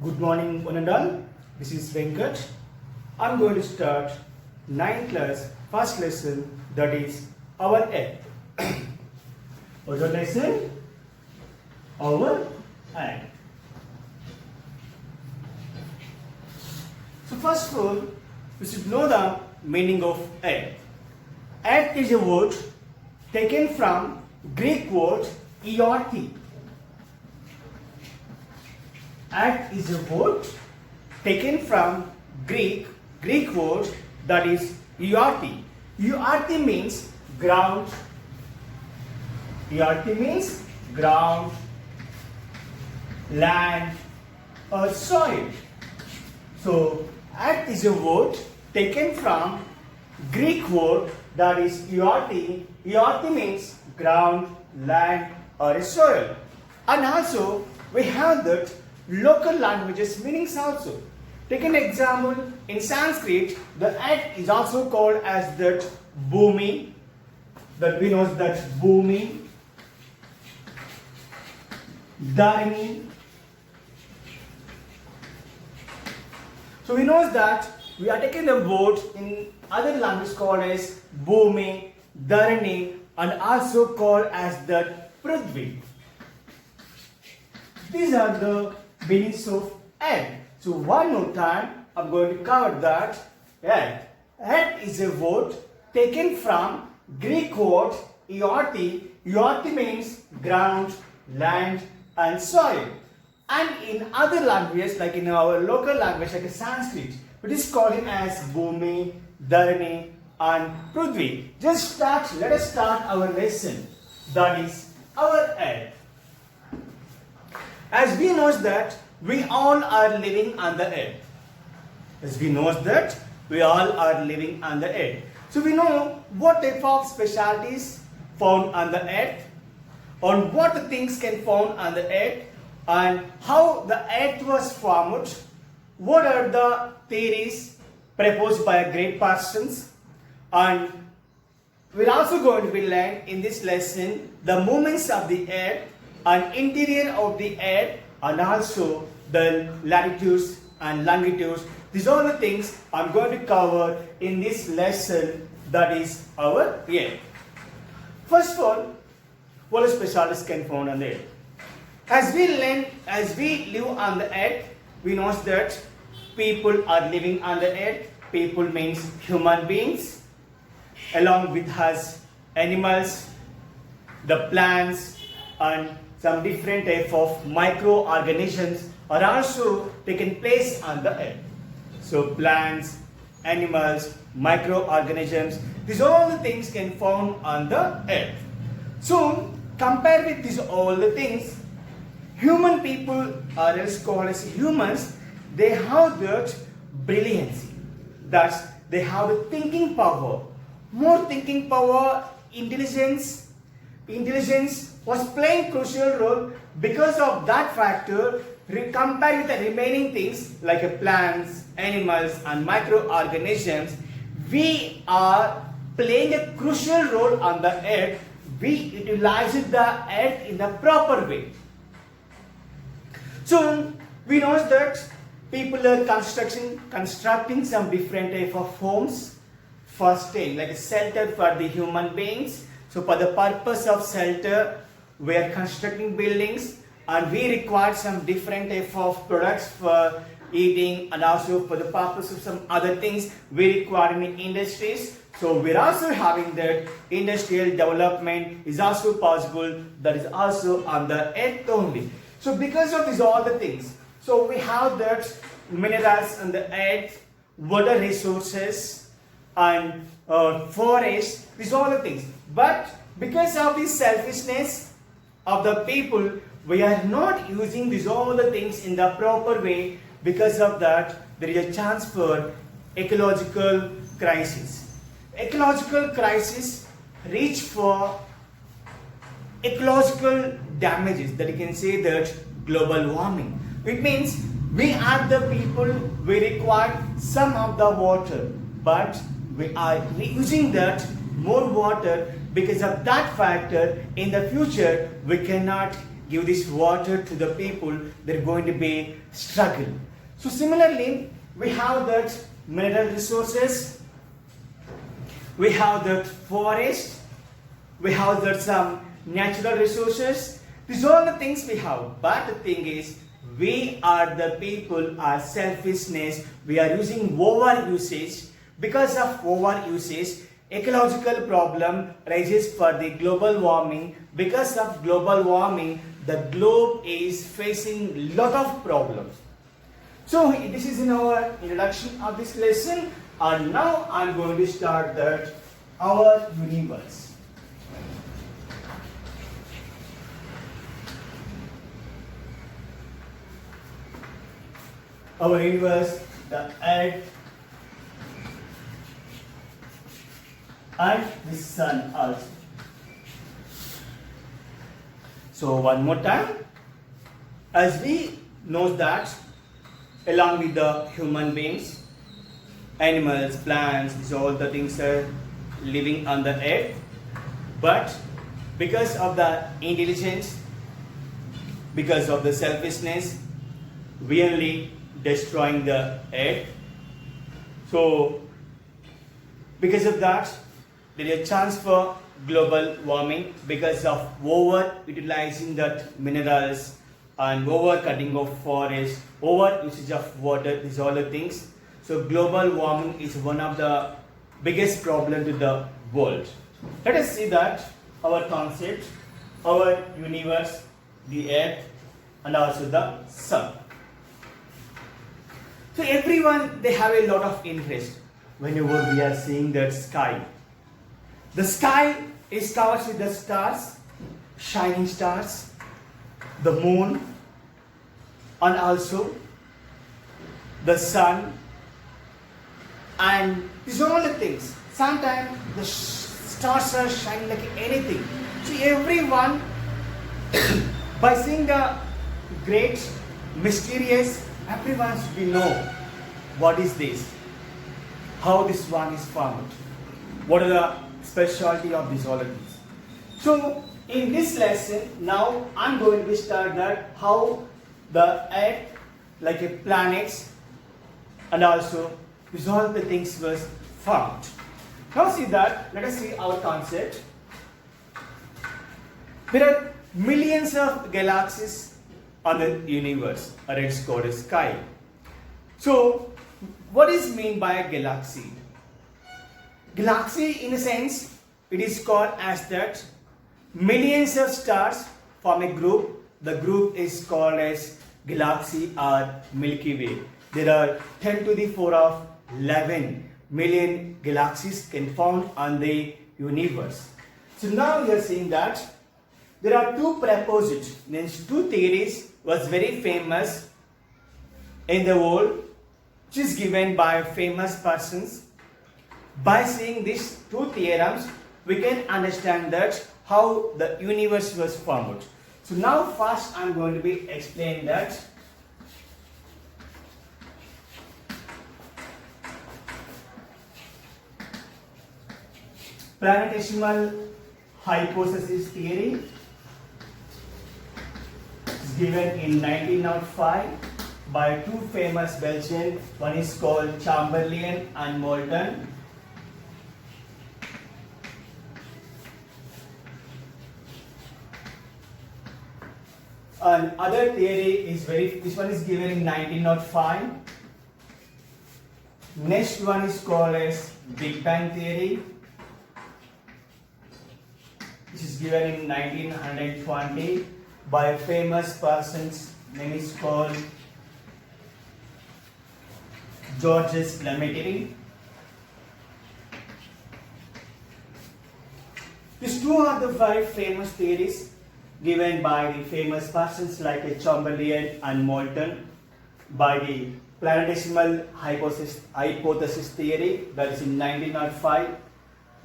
Good morning, one and all. This is Venkat. I'm going to start 9th class first lesson, that is our Earth. What's the lesson? Our Earth. So first of all, we should know the meaning of Earth. Earth is a word taken from Greek word ERT. Earth is a word taken from Greek word that is ERT. ERT means ground. ERT means ground, land or soil. So earth is a word taken from Greek word that is ERT. ERT means ground, land or soil. And also we have that local languages meanings also. Take an example, in Sanskrit, the earth is also called as that Bhumi, that we know that Bhumi, Dharani. So we know that we are taking the word in other languages called as Bhumi, Dharani and also called as the Prithvi. These are the meanings of earth. So one more time, I'm going to cover that. Earth. Earth is a word taken from Greek word ERT. ERT means ground, land and soil. And in other languages, like in our local language, like Sanskrit, it is called as Bhumi, Dharani and Prithvi. Let us start our lesson. That is our earth. As we know that we all are living on the earth. As we know that we all are living on the earth. So we know what type of specialties found on the earth, on what the things can found on the earth, and how the earth was formed, what are the theories proposed by great persons, and we're also going to be learning in this lesson the movements of the earth and interior of the earth and also the latitudes and longitudes. These are the things I'm going to cover in this lesson, that is our earth. First of all, what specialists can found on the earth? As we live on the earth, we know that people are living on the earth. People means human beings. Along with us, animals, the plants and some different type of microorganisms are also taking place on the earth. So plants, animals, microorganisms, these all the things can found on the earth. So compare with these all the things, human people or else called as humans, they have that brilliancy. Thus they have the thinking power, more thinking power, intelligence was playing crucial role. Because of that factor, compared with the remaining things like plants, animals and microorganisms, we are playing a crucial role on the earth. We utilize the earth in the proper way. So we know that people are constructing some different type of homes for staying, like a shelter for the human beings. So for the purpose of shelter, we are constructing buildings and we require some different type of products for eating and also for the purpose of some other things we require in industries. So we're also having that industrial development is also possible, that is also on the earth only. So because of these all the things, so we have that minerals on the earth, water resources and forests, these all the things. But because of the selfishness of the people, we are not using these all the things in the proper way. Because of that, there is a chance for ecological crisis. Ecological crisis reach for ecological damages, that you can say that global warming. It means we are the people, we require some of the water, but we are using that more water. Because of that factor, in the future we cannot give this water to the people, they're going to be struggle. So similarly, we have that mineral resources, we have that forest, we have that some natural resources. These are all the things we have. But the thing is, we are the people, our selfishness, we are using over usage. Because of over usage, ecological problem rises for the global warming. Because of global warming, the globe is facing lot of problems. So this is in our introduction of this lesson, and now I am going to start that our universe. Our universe, the earth and the sun also. So one more time, as we know that along with the human beings, animals, plants, these all the things are living on the earth, but because of the intelligence, because of the selfishness, we only destroying the earth. So because of that, there is a chance for global warming because of over utilizing that minerals and over cutting of forest, over usage of water, these all the things. So global warming is one of the biggest problem to the world. Let us see that our concept, our universe, the earth and also the sun. So everyone, they have a lot of interest whenever we are seeing that sky. The sky is covered with the stars, shining stars, the moon, and also the sun, and these are all the things. Sometimes the stars are shining like anything. So everyone, by seeing the great, mysterious, everyone should know what is this, how this one is formed, what are the specialty of these all of these. So in this lesson, now I'm going to start that how the earth, like a planets, and also these all the things was formed. Now see that, let us see our concept. There are millions of galaxies on the universe, or it's called a sky. So what is mean by a galaxy? Galaxy, in a sense, it is called as that millions of stars form a group. The group is called as galaxy or Milky Way. There are 10 to the 4 of 11 million galaxies can found on the universe. So now we are seeing that there are two proposals, means two theories was very famous in the world, which is given by famous persons. By seeing these two theorems, we can understand that how the universe was formed. So now first I am going to be explain that planetesimal hypothesis theory is given in 1905 by two famous Belgians. One is called Chamberlain and Moulton. And other theory is this one is given in 1905. Next one is called as Big Bang theory, which is given in 1920 by a famous person's name is called Georges Lemaitre. These two are the five famous theories given by the famous persons like Chamberlain and Moulton. By the planetesimal hypothesis theory, that is in 1905.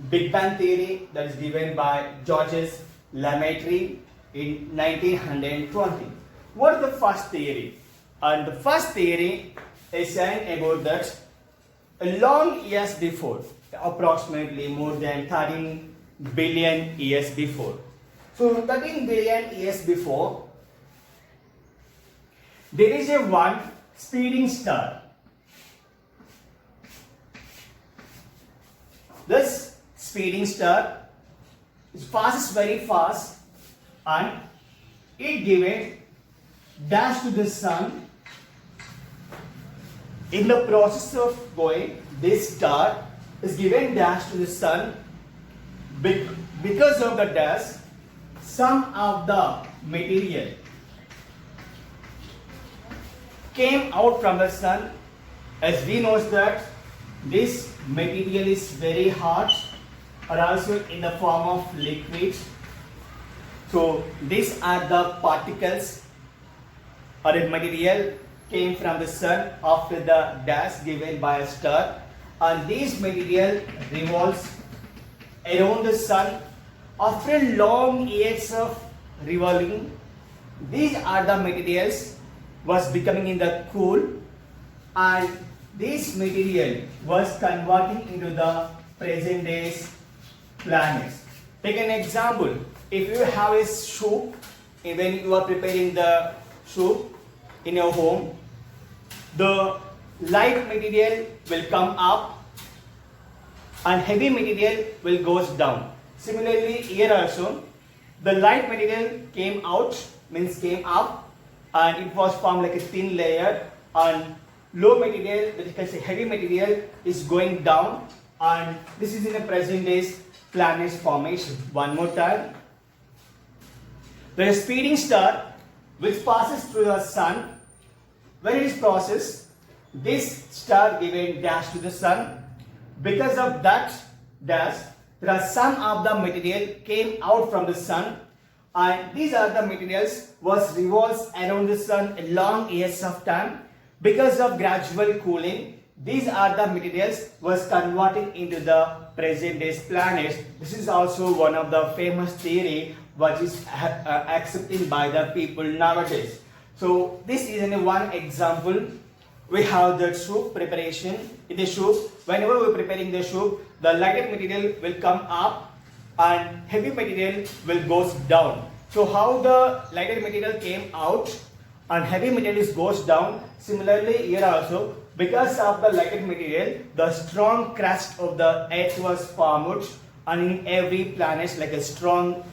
Big Bang theory, that is given by Georges Lemaitre in 1920. What is the first theory? And the first theory is saying about that a long years before, approximately more than 13 billion years before. So 13 billion years before, there is a one speeding star. This speeding star passes very fast and it given dash to the sun. In the process of going, this star is given dash to the sun. Because of the dash, some of the material came out from the sun. As we know that this material is very hot or also in the form of liquid. So these are the particles or a material came from the sun after the dash given by a star, and this material revolves around the sun. After long years of revolving, these are the materials was becoming in the cool, and this material was converting into the present day's planets. Take an example. If you have a soup, when you are preparing the soup in your home, the light material will come up and heavy material will goes down. Similarly, here also, the light material came out, means came up, and it was formed like a thin layer, and low material, that you can say heavy material, is going down, and this is in the present day's planets formation. One more time. There is a speeding star which passes through the sun. When it is processed, this star given dash to the sun. Because of that dash, there are some of the material came out from the sun, and these are the materials was revolves around the sun a long years of time. Because of gradual cooling, these are the materials was converting into the present day's planets. This is also one of the famous theory which is accepted by the people nowadays. So this is in one example. We have the soup preparation. In the soup, whenever we are preparing the soup, the lighter material will come up and heavy material will goes down. So how the lighter material came out and heavy material goes down, similarly here also, because of the lighter material, the strong crust of the earth was formed, and in every planet like a strong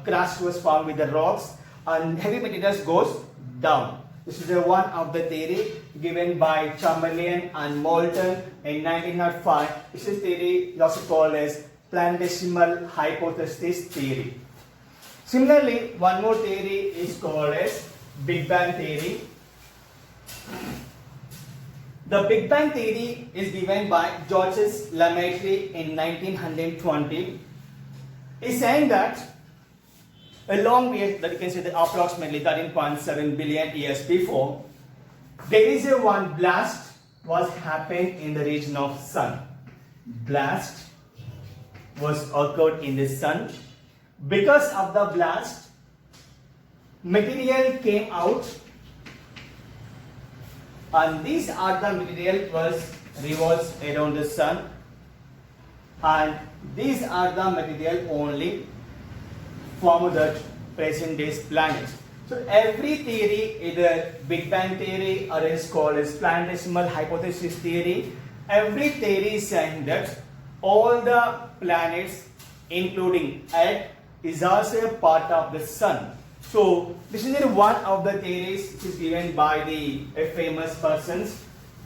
crust was formed with the rocks, and heavy materials goes down. This is one of the theory given by Chamberlain and Moulton in 1905. This is theory also called as planetesimal hypothesis theory. Similarly, one more theory is called as Big Bang theory. The Big Bang theory is given by Georges Lemaitre in 1920. He's saying that a long way, that you can say that approximately 13.7 billion years before, there is a one blast was happened in the region of sun. Blast was occurred in the sun. Because of the blast, material came out, and these are the material was revolves around the sun, and these are the material only form the present day's planets. So every theory, either Big Bang theory or is called as planetesimal hypothesis theory, every theory is saying that all the planets including Earth is also a part of the sun. So this is one of the theories which is given by the famous persons.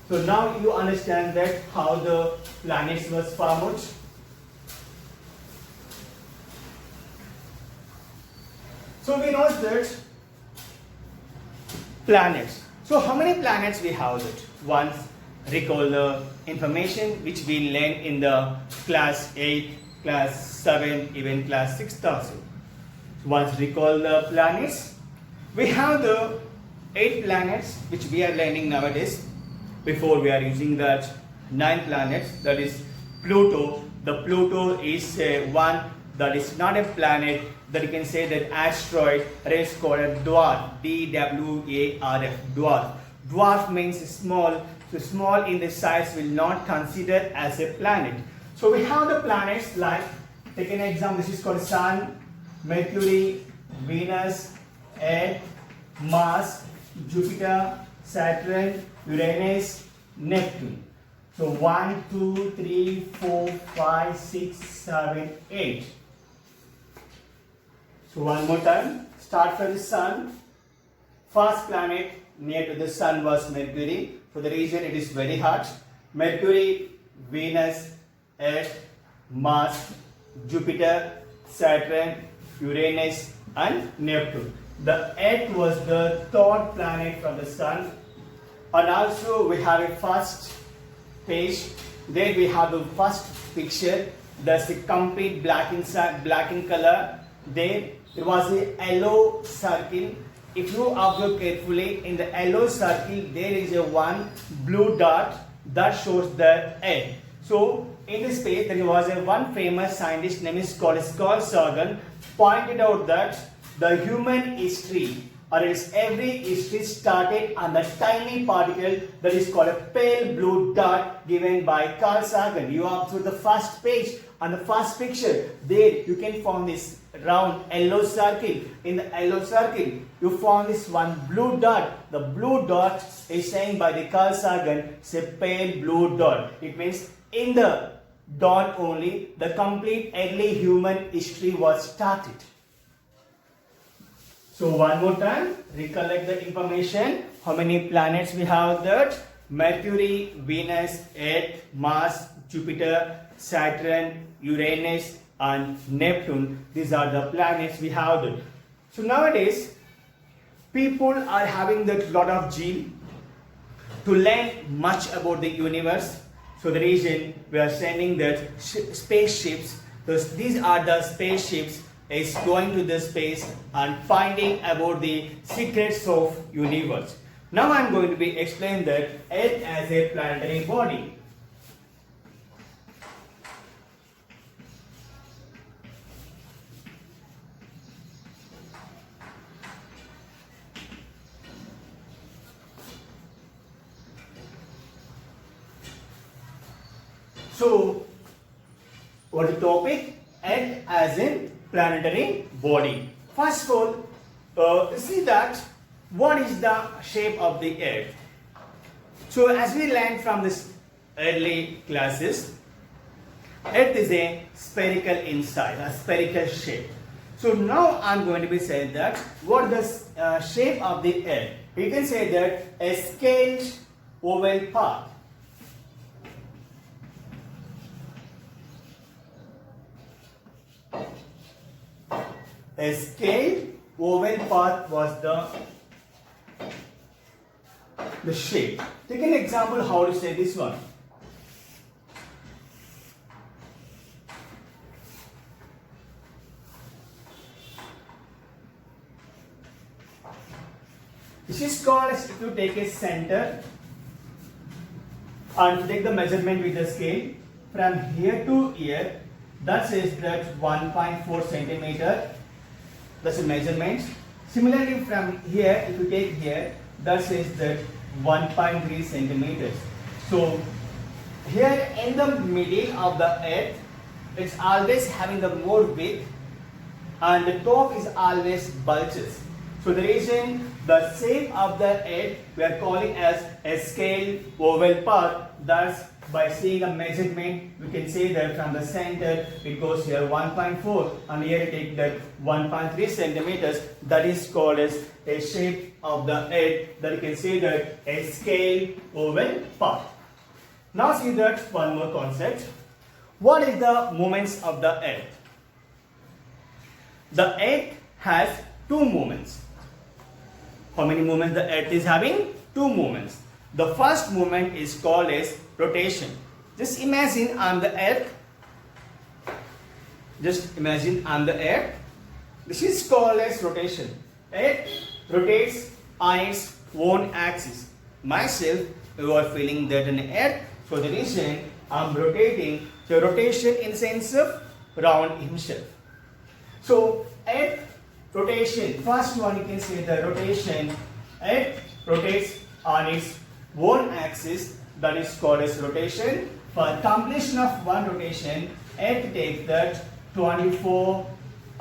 So now you understand that how the planets was formed. So we know that planets. So how many planets we have that? Once recall the information which we learned in the class 8, class 7, even class 6 also. Once recall the planets, we have the 8 planets which we are learning nowadays. Before we are using that 9 planets, that is Pluto. The Pluto is one that is not a planet, that you can say that asteroid, or is called a dwarf, D-W-A-R-F, dwarf. Dwarf means small, so small in the size will not consider as a planet. So we have the planets like, take an example, this is called Sun, Mercury, Venus, Earth, Mars, Jupiter, Saturn, Uranus, Neptune. So 1, 2, 3, 4, 5, 6, 7, 8. So one more time. Start from the Sun. First planet near to the Sun was Mercury. For the reason it is very hot. Mercury, Venus, Earth, Mars, Jupiter, Saturn, Uranus and Neptune. The Earth was the third planet from the Sun. And also we have a first page. There we have the first picture. That's the complete black in color. There was a yellow circle. If you observe carefully, in the yellow circle there is a one blue dot that shows the Earth. So in this space there was a one famous scientist name is called Carl Sagan pointed out that the human history or else every history started on the tiny particle that is called a pale blue dot given by Carl Sagan. You observe the first page on the first picture. There you can find this round yellow circle. In the yellow circle you find this one blue dot. The blue dot is saying by the Carl Sagan, it's a pale blue dot. It means in the dot only the complete early human history was started. So one more time, recollect the information. How many planets we have that? Mercury, Venus, Earth, Mars, Jupiter, Saturn, Uranus and Neptune. These are the planets we have that. So nowadays, people are having that lot of zeal to learn much about the universe. So the reason we are sending that spaceships. These are the spaceships is going to the space and finding about the secrets of universe. Now I am going to be explain that Earth as a planetary body. So what is the topic? Earth as a planetary body. First of all, see that what is the shape of the Earth. So as we learned from this early classes, Earth is a spherical inside, a spherical shape. So now I am going to be saying that what is the shape of the Earth. You can say that a scaled oval path. A scaled oval path was the shape. Take an example how to say this one. This is called as if you take a center and take the measurement with the scale from here to here. That says that 1.4 centimeter. That's a measurement. Similarly, from here, if you take here, that says that 1.3 centimeters. So here in the middle of the Earth, it's always having the more width, and the top is always bulges. So the reason the shape of the Earth we are calling as a scaled oval path. Thus, by seeing a measurement, we can say that from the center it goes here 1.4 and here it take that 1.3 centimeters. That is called as a shape of the Earth. That you can say that a scaled oval path. Now see that one more concept. What is the moments of the Earth? The Earth has two moments. How many moments the Earth is having? Two moments. The first moment is called as rotation. Just imagine on the Earth. Just imagine on the Earth. This is called as rotation. Earth rotates on its own axis. Myself, you are feeling that in Earth. So the reason I am rotating. So rotation in sense of round himself. So Earth rotation. First one you can say the rotation. Earth rotates on its own axis. That is called as rotation. For completion of one rotation, Earth takes that 24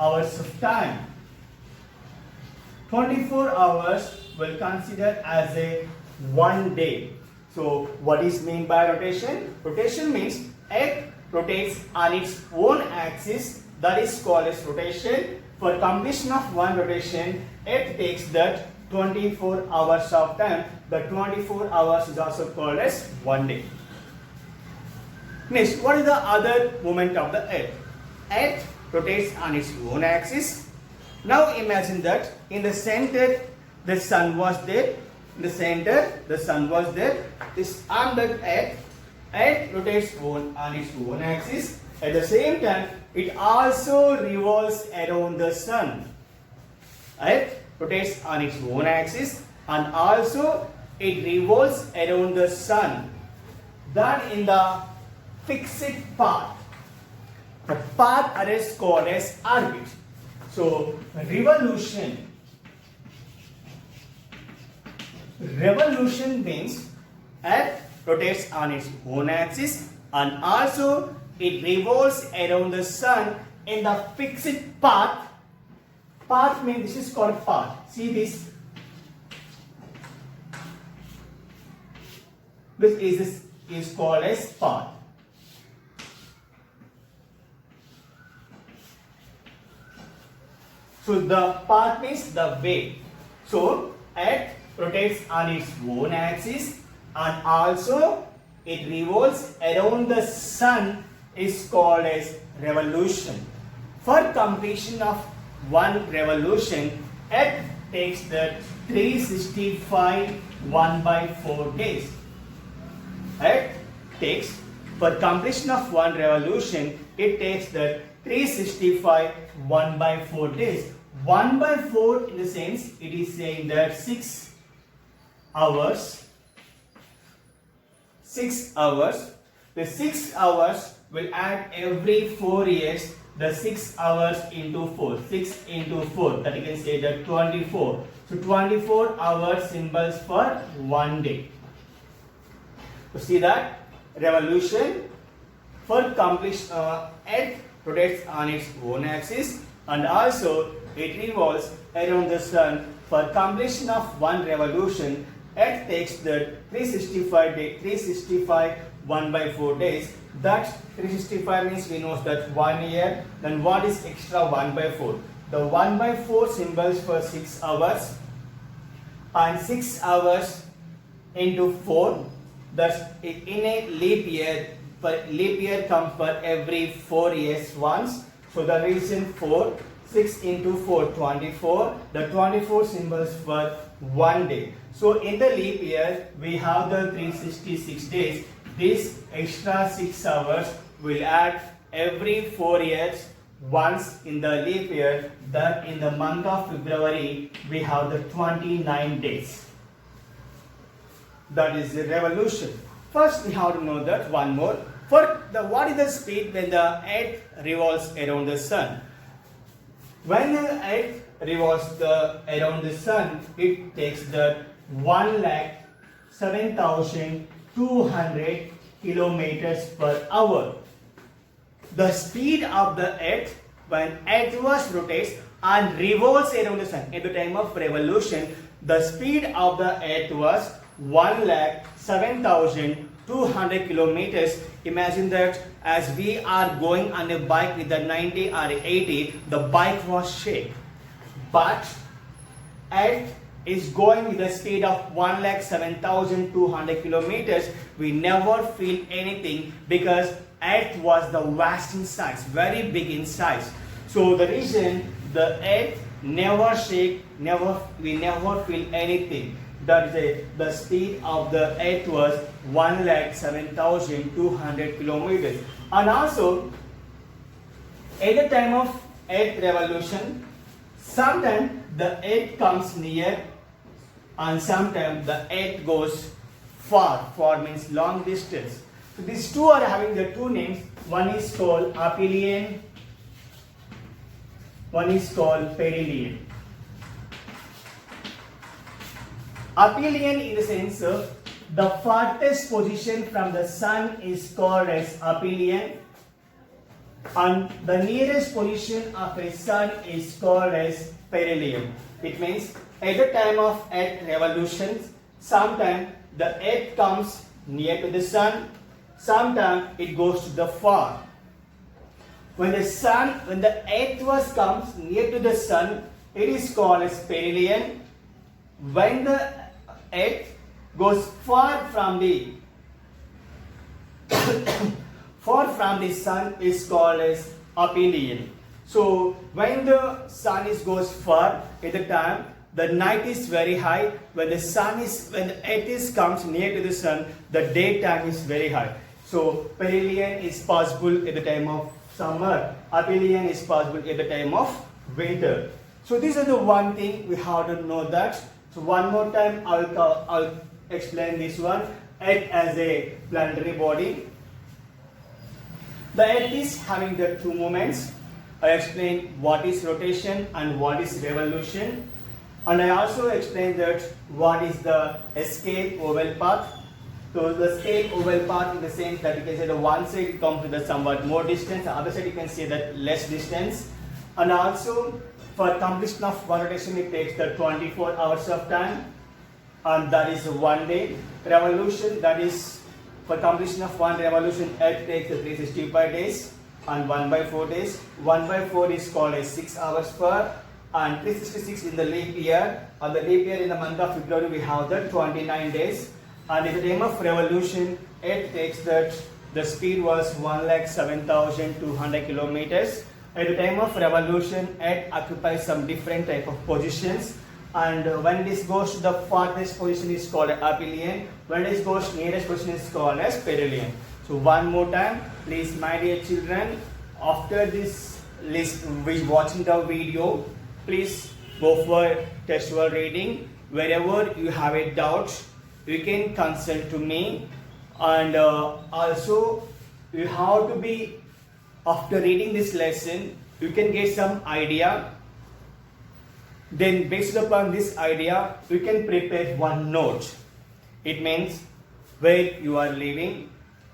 hours of time. 24 hours will consider as a 1 day. So what is mean by rotation? Rotation means Earth rotates on its own axis, that is called as rotation. For completion of one rotation, Earth takes that 24 hours of time. The 24 hours is also called as 1 day. Next, what is the other movement of the Earth? Earth rotates on its own axis. Now imagine that in the center the sun was there. In the center the sun was there. This on that Earth rotates on its own axis. At the same time, it also revolves around the sun. Earth rotates on its own axis and also it revolves around the sun. That in the fixed path. The path is called as orbit. So revolution means Earth rotates on its own axis and also it revolves around the sun in the fixed path. Path means this is called path. See this. This is called as path. So the path means the way. So Earth rotates on its own axis and also it revolves around the sun is called as revolution. For completion of one revolution, Earth takes the 365 1/4 days. Earth takes, for completion of one revolution, it takes the 365 1/4 days. 1/4 in the sense it is saying that 6 hours. 6 hours. The 6 hours will add every 4 years. The 6 hours into 4. 6 into 4. That you can say that 24. So 24 hours symbols for 1 day. So see that revolution for completion. Earth rotates on its own axis and also it revolves around the sun. For completion of one revolution, Earth takes the 365 1/4 days. That 365 means we know that 1 year. Then what is extra 1/4? The 1/4 symbols for 6 hours and 6 hours into 4. That's in a leap year. But leap year comes for every 4 years once. So the reason 4. 6 into 4, 24. The 24 symbols for 1 day. So in the leap year, we have the 366 days. This extra 6 hours will add every 4 years once in the leap year. That in the month of February, we have the 29 days. That is the revolution. First, we have to know that one more. What is the speed when the Earth revolves around the sun? When the Earth revolves around the sun, it takes the 1,07,200 kilometers per hour. The speed of the Earth when Earth rotates and revolves around the sun at the time of revolution, the speed of the Earth was 1,07,200 kilometers. Imagine that as we are going on a bike with the 90 or 80, the bike was shake. But Earth is going with the speed of 1,07,200 kilometers. We never feel anything because Earth was the vast in size, very big in size. So the reason the Earth never shake, we never feel anything. That is the speed of the Earth was 1,07,200 kilometers. And also, at the time of Earth revolution, sometimes the Earth comes near and sometimes the Earth goes far. Far means long distance. So these two are having the two names. One is called aphelion, one is called perihelion. Aphelion in the sense of the farthest position from the sun is called as aphelion, and the nearest position of a sun is called as perihelion. It means at the time of Earth revolution, sometimes the Earth comes near to the sun, sometimes it goes to the far. When the Earth was comes near to the sun, it is called as perihelion. When the Earth goes far from the sun, is called as aphelion. So when the sun goes far at the time, the night is very high. When the Earth comes near to the sun, the daytime is very high. So perihelion is possible at the time of summer. Aphelion is possible at the time of winter. So this is the one thing we have to know that. So one more time I'll explain this one. Earth as a planetary body. The Earth is having the two moments. I explained what is rotation and what is revolution. And I also explained that what is the escape oval path. So the escape oval path in the sense that you can say the one side it comes to the somewhat more distance, the other side you can say that less distance. And also for completion of one rotation it takes the 24 hours of time, and that is 1 day. Revolution, that is for completion of one revolution Earth takes the 365 days and 1/4 days. 1/4 is called as 6 hours per, and 366 in the leap year. On the leap year in the month of February we have the 29 days. And at the time of revolution, Earth takes that the speed was 1,07,200 kilometers. At the time of revolution, Earth occupies some different type of positions. And when this goes to the farthest position is called aphelion. When this goes nearest position is called as perihelion. So one more time, please my dear children, after this list watching the video, please go for textual reading. Wherever you have a doubt, you can consult to me. And also you have to be, after reading this lesson, you can get some idea. Then based upon this idea, you can prepare one note. It means where you are living,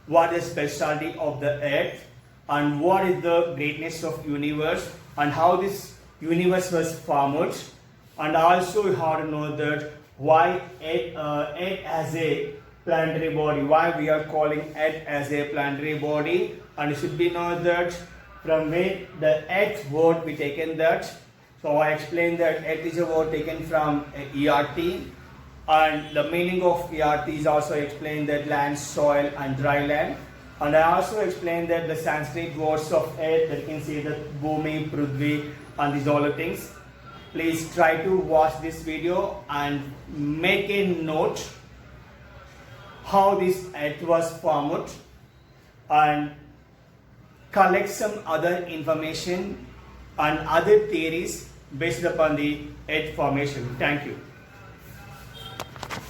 what is specialty of the Earth, and what is the greatness of universe, and how this universe was formed. And also you have to know that why Earth as a planetary body, why we are calling Earth as a planetary body. And you should be know that from where the Earth word we taken that. So I explained that Earth is a word taken from ERT, and the meaning of ERT is also explained that land, soil and dry land. And I also explained that the Sanskrit words of Earth, that you can see that Bhumi, Prithvi and these all the things. Please try to watch this video and make a note how this Earth was formed, and collect some other information and other theories based upon the Earth formation. Thank you.